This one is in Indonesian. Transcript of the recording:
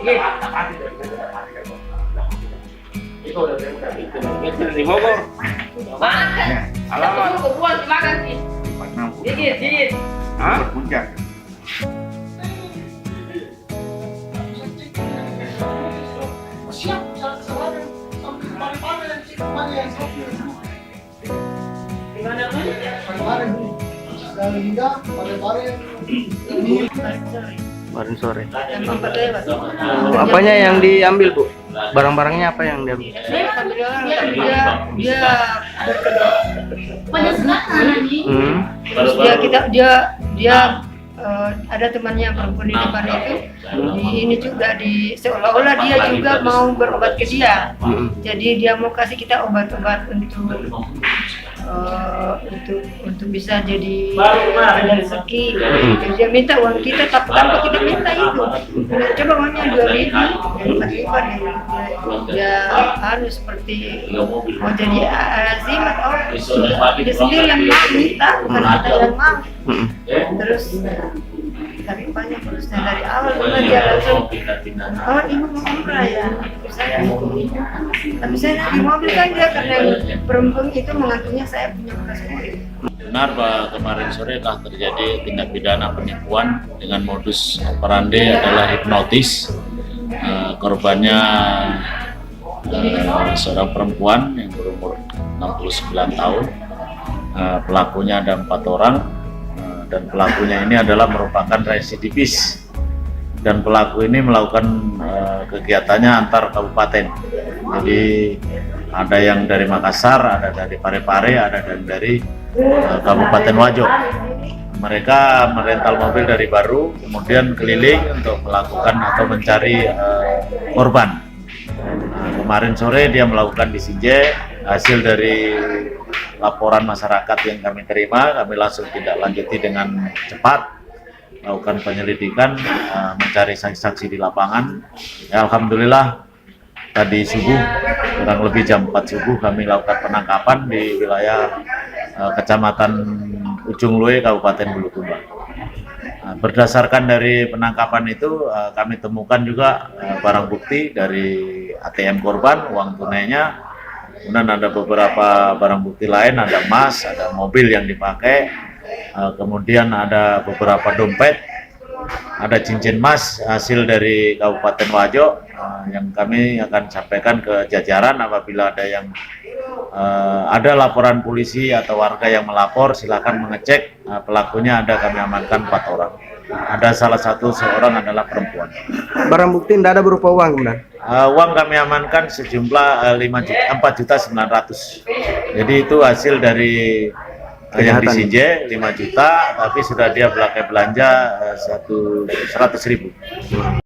Di Bogor. Makan. Alamat. Kebuan makan sih. Dikit. Hah? Puncak. Kemarin sore. Apanya yang diambil, Bu? Barang-barangnya apa yang diambil? Dia Hmm. ada temannya perempuan di depan itu ini juga seolah-olah dia juga mau berobat ke dia. Jadi dia mau kasih kita obat-obat untuk bisa jadi ada rezeki. Jadi dia minta uang kita tanpa kita minta itu. Coba uangnya 2.000, 4.000 dia harus seperti mau jadi azimat dia sendiri yang mau minta, bukan kita yang mau. Terus tapi banyak terusnya dari awal memang dia langsung ibu mau umrah ya, tapi saya di mobil kan dia karena perempuan itu mengakunya saya punya bekas mobil. Benar bahwa kemarin sore telah terjadi tindak pidana penipuan dengan modus operandi adalah hipnotis. Korbannya seorang perempuan yang berumur 69 tahun. Pelakunya ada 4 orang. Dan pelakunya ini adalah merupakan residivis, dan pelaku ini melakukan kegiatannya antar kabupaten. Jadi ada yang dari Makassar, ada dari Parepare, ada dari Kabupaten Wajo. Mereka merental mobil dari Baru, kemudian keliling untuk melakukan atau mencari korban. Kemarin sore dia melakukan di Sinje. Hasil dari laporan masyarakat yang kami terima, kami langsung tindak lanjuti dengan cepat, melakukan penyelidikan, mencari saksi-saksi di lapangan. Ya, alhamdulillah tadi subuh, kurang lebih jam 4 subuh kami lakukan penangkapan di wilayah Kecamatan Ujung Lue, Kabupaten Bulukumba. Berdasarkan dari penangkapan itu, kami temukan juga barang bukti dari ATM korban, uang tunainya. Kemudian ada beberapa barang bukti lain, ada emas, ada mobil yang dipakai, kemudian ada beberapa dompet, ada cincin emas hasil dari Kabupaten Wajo, yang kami akan sampaikan ke jajaran apabila ada yang ada laporan polisi atau warga yang melapor, silakan mengecek. Pelakunya ada, kami amankan 4 orang. Ada salah seorang adalah perempuan. Barang bukti tidak ada berupa uang, kemudian? Uang kami amankan sejumlah 4.900.000. Jadi itu hasil dari yang di Sinje 5 juta, tapi sudah dia belanja 100.000.